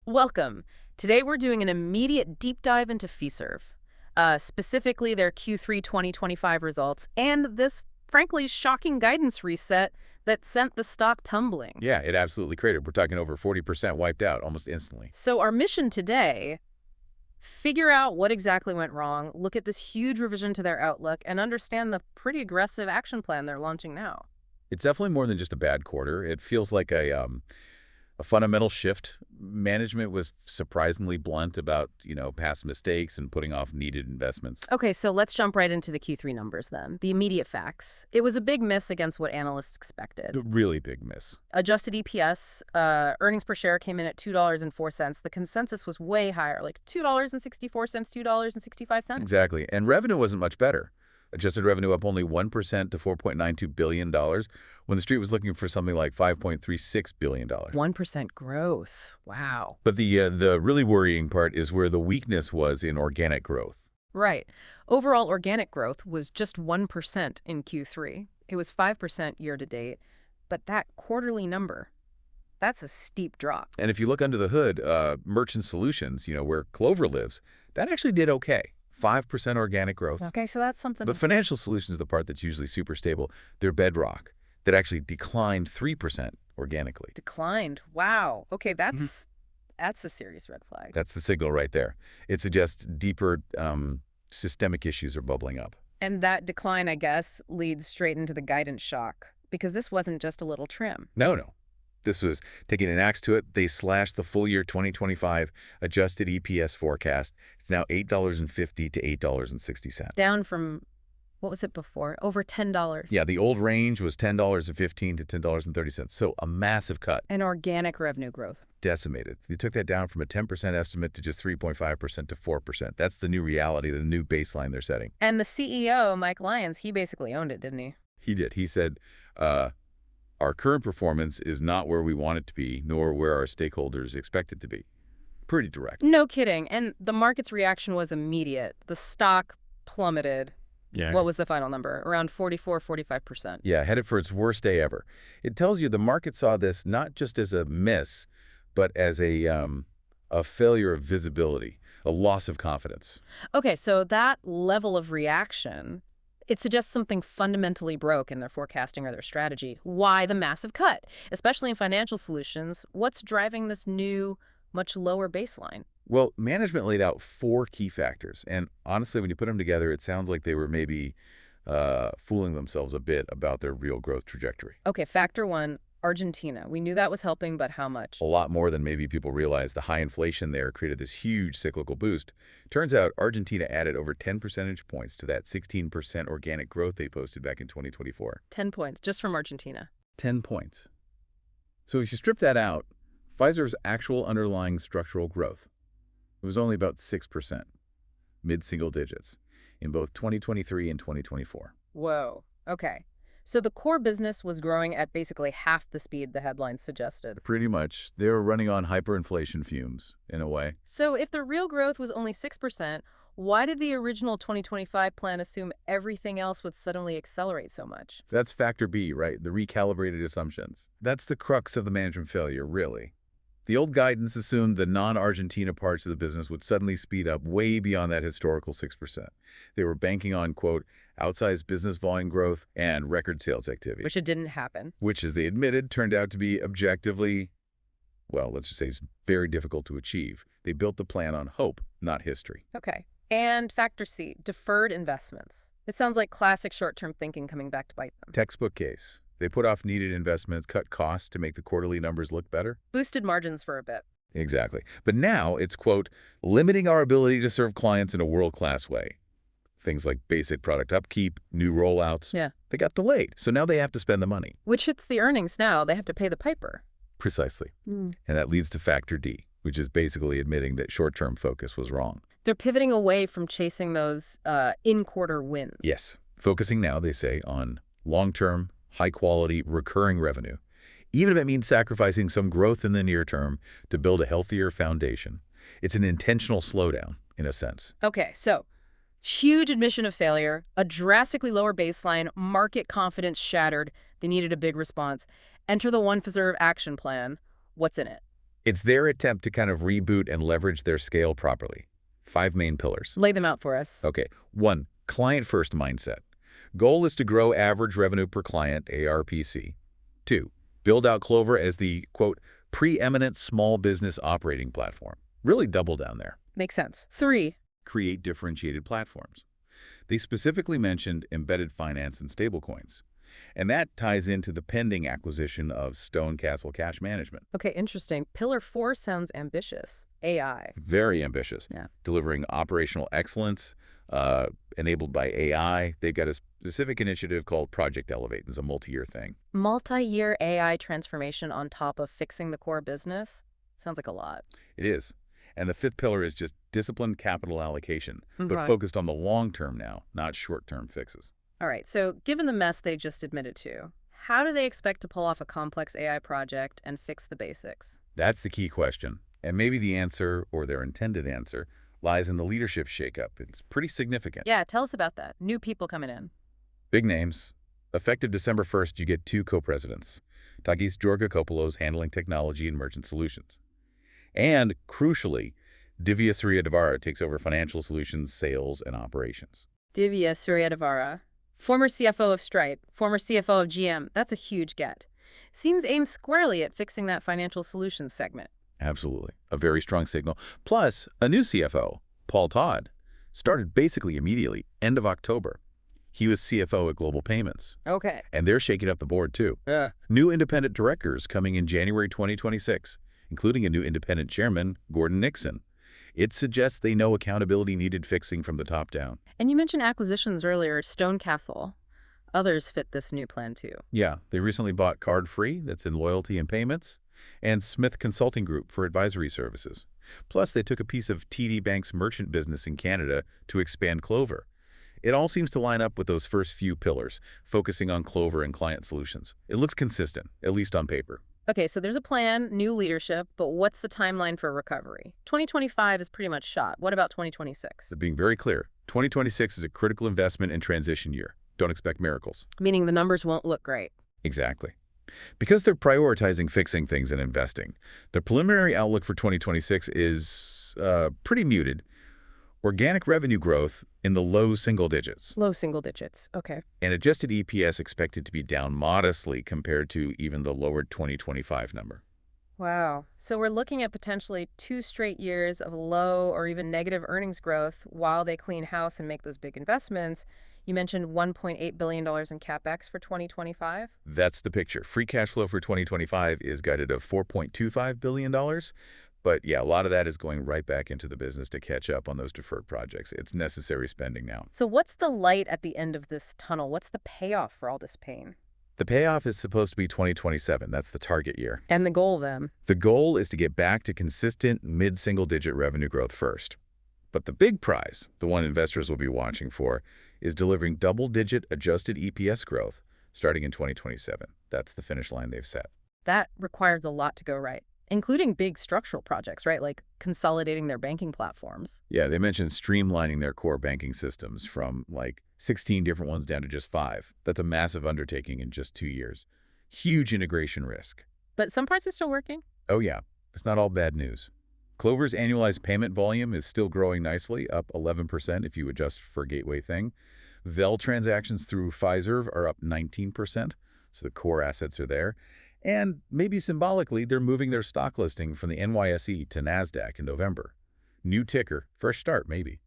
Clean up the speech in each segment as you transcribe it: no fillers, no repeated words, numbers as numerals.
Welcome. Today we're doing an immediate deep dive into Fiserv, specifically their Q3 2025 results and this frankly shocking guidance reset that sent the stock tumbling. Yeah, it absolutely cratered. We're talking over 40% wiped out almost instantly. So our mission today, figure out what exactly went wrong, look at this huge revision to their outlook, and understand the pretty aggressive action plan they're launching now. It's definitely more than just a bad quarter. It feels like a fundamental shift. Management was surprisingly blunt about, past mistakes and putting off needed investments. Okay, so let's jump right into the Q3 numbers then. The immediate facts. It was a big miss against what analysts expected. A really big miss. Adjusted EPS, earnings per share came in at $2.04. The consensus was way higher, like $2.64, $2.65. Exactly. And revenue wasn't much better. Adjusted revenue up only 1% to $4.92 billion when the street was looking for something like $5.36 billion. 1% growth. Wow. But the really worrying part is where the weakness was in organic growth. Right. Overall organic growth was just 1% in Q3. It was 5% year to date. But that quarterly number, that's a steep drop. And if you look under the hood, Merchant Solutions, where Clover lives, that actually did okay. 5% organic growth. Okay, so that's something. But Financial Solutions is the part that's usually super stable. They're bedrock. That actually declined 3% organically. Declined. Wow. Okay, that's a serious red flag. That's the signal right there. It suggests deeper systemic issues are bubbling up. And that decline, I guess, leads straight into the guidance shock, because this wasn't just a little trim. No. This was taking an axe to it. They slashed the full year 2025 adjusted EPS forecast. It's now $8.50 to $8.60. Down from, what was it before? Over $10. Yeah, the old range was $10.15 to $10.30. So a massive cut. And organic revenue growth. Decimated. They took that down from a 10% estimate to just 3.5% to 4%. That's the new reality, the new baseline they're setting. And the CEO, Mike Lyons, he basically owned it, didn't he? He did. He said, our current performance is not where we want it to be, nor where our stakeholders expect it to be. Pretty direct. No kidding. And the market's reaction was immediate. The stock plummeted. Yeah. What was the final number? Around 44, 45%. Yeah, headed for its worst day ever. It tells you the market saw this not just as a miss, but as a failure of visibility, a loss of confidence. Okay, so that level of reaction, it suggests something fundamentally broke in their forecasting or their strategy. Why the massive cut? Especially in Financial Solutions, what's driving this new, much lower baseline? Well, management laid out 4 key factors. And honestly, when you put them together, it sounds like they were maybe fooling themselves a bit about their real growth trajectory. Okay, factor 1, Argentina. We knew that was helping, but how much? A lot more than maybe people realize. The high inflation there created this huge cyclical boost. Turns out Argentina added over 10 percentage points to that 16% organic growth they posted back in 2024. 10 points, just from Argentina. 10 points. So if you strip that out, Fiserv's actual underlying structural growth, it was only about 6%, mid-single digits, in both 2023 and 2024. Whoa. Okay. So the core business was growing at basically half the speed the headlines suggested. Pretty much. They were running on hyperinflation fumes, in a way. So if the real growth was only 6%, why did the original 2025 plan assume everything else would suddenly accelerate so much? That's factor B, right? The recalibrated assumptions. That's the crux of the management failure, really. The old guidance assumed the non-Argentina parts of the business would suddenly speed up way beyond that historical 6%. They were banking on, quote, outsized business volume growth and record sales activity. Which it didn't happen. Which, as they admitted, turned out to be objectively, well, let's just say it's very difficult to achieve. They built the plan on hope, not history. Okay. And factor C, deferred investments. It sounds like classic short-term thinking coming back to bite them. Textbook case. They put off needed investments, cut costs to make the quarterly numbers look better. Boosted margins for a bit. Exactly. But now it's, quote, limiting our ability to serve clients in a world-class way. Things like basic product upkeep, new rollouts. Yeah. They got delayed, so now they have to spend the money. Which hits the earnings now. They have to pay the piper. Precisely. And that leads to factor D, which is basically admitting that short-term focus was wrong. They're pivoting away from chasing those in-quarter wins. Yes. Focusing now, they say, on long-term, high-quality, recurring revenue, even if it means sacrificing some growth in the near term to build a healthier foundation. It's an intentional slowdown, in a sense. Okay, so huge admission of failure, a drastically lower baseline, market confidence shattered. They needed a big response. Enter the One Fiserv action plan. What's in it? It's their attempt to kind of reboot and leverage their scale properly. 5 main pillars. Lay them out for us. Okay. 1, client-first mindset. Goal is to grow average revenue per client, ARPC. 2, build out Clover as the, quote, preeminent small business operating platform. Really double down there. Makes sense. 3, Create differentiated platforms. They specifically mentioned embedded finance and stablecoins. And that ties into the pending acquisition of Stone Castle Cash Management. okay, interesting. Pillar 4 sounds ambitious. AI. Very ambitious. Yeah. Delivering operational excellence, enabled by AI. They've got a specific initiative called Project Elevate. It's a multi-year thing. Multi-year AI transformation on top of fixing the core business? Sounds like a lot. It is. And the 5th pillar is just disciplined capital allocation, but Right. focused on the long term now, not short-term fixes. All right, so given the mess they just admitted to, how do they expect to pull off a complex AI project and fix the basics? That's the key question. And maybe the answer, or their intended answer, lies in the leadership shakeup. It's pretty significant. Yeah, tell us about that. New people coming in. Big names. Effective December 1st, you get 2 co-presidents. Takis Georgakopoulos handling technology and merchant solutions. And, crucially, Divya Suryadevara takes over financial solutions, sales, and operations. Divya Suryadevara, former CFO of Stripe, former CFO of GM. That's a huge get. Seems aimed squarely at fixing that financial solutions segment. Absolutely. A very strong signal. Plus, a new CFO, Paul Todd, started basically immediately, end of October. He was CFO at Global Payments. Okay. And they're shaking up the board, too. New independent directors coming in January 2026, including a new independent chairman, Gordon Nixon. It suggests they know accountability needed fixing from the top down. And you mentioned acquisitions earlier, Stone Castle. Others fit this new plan too. Yeah, they recently bought Card Free, that's in loyalty and payments, and Smith Consulting Group for advisory services. Plus, they took a piece of TD Bank's merchant business in Canada to expand Clover. It all seems to line up with those first few pillars, focusing on Clover and client solutions. It looks consistent, at least on paper. Okay, so there's a plan, new leadership, but what's the timeline for recovery? 2025 is pretty much shot. What about 2026? So being very clear, 2026 is a critical investment and transition year. Don't expect miracles. Meaning the numbers won't look great. Exactly. Because they're prioritizing fixing things and investing, the preliminary outlook for 2026 is pretty muted. Organic revenue growth in the low single digits. Low single digits. Okay. And adjusted EPS expected to be down modestly compared to even the lowered 2025 number. Wow. So we're looking at potentially 2 straight years of low or even negative earnings growth while they clean house and make those big investments. You mentioned $1.8 billion in CapEx for 2025. That's the picture. Free cash flow for 2025 is guided of $4.25 billion. But yeah, a lot of that is going right back into the business to catch up on those deferred projects. It's necessary spending now. So what's the light at the end of this tunnel? What's the payoff for all this pain? The payoff is supposed to be 2027. That's the target year. And the goal then? The goal is to get back to consistent mid-single-digit revenue growth first. But the big prize, the one investors will be watching for, is delivering double-digit adjusted EPS growth starting in 2027. That's the finish line they've set. That requires a lot to go right, including big structural projects, right? Like consolidating their banking platforms. Yeah, they mentioned streamlining their core banking systems from like 16 different ones down to just 5. That's a massive undertaking in just 2 years. Huge integration risk. But some parts are still working. Oh yeah, it's not all bad news. Clover's annualized payment volume is still growing nicely, up 11% if you adjust for a gateway thing. Zelle transactions through Fiserv are up 19%, so the core assets are there. And maybe symbolically, they're moving their stock listing from the NYSE to NASDAQ in November. New ticker, fresh start maybe.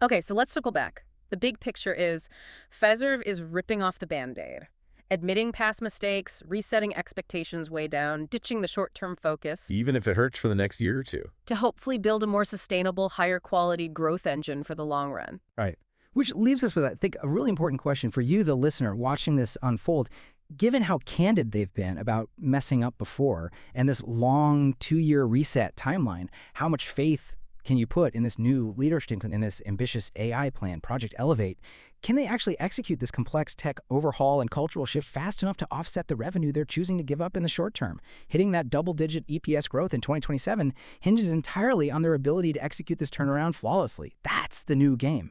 Okay, so let's circle back. The big picture is Fiserv is ripping off the Band-Aid, admitting past mistakes, resetting expectations way down, ditching the short-term focus, Even if it hurts for the next year or two. to hopefully build a more sustainable, higher quality growth engine for the long run. Right. Which leaves us with, I think, a really important question for you, the listener, watching this unfold. Given how candid they've been about messing up before and this long 2-year reset timeline, how much faith can you put in this new leadership, in this ambitious AI plan, Project Elevate? Can they actually execute this complex tech overhaul and cultural shift fast enough to offset the revenue they're choosing to give up in the short term? Hitting that double-digit EPS growth in 2027 hinges entirely on their ability to execute this turnaround flawlessly. That's the new game.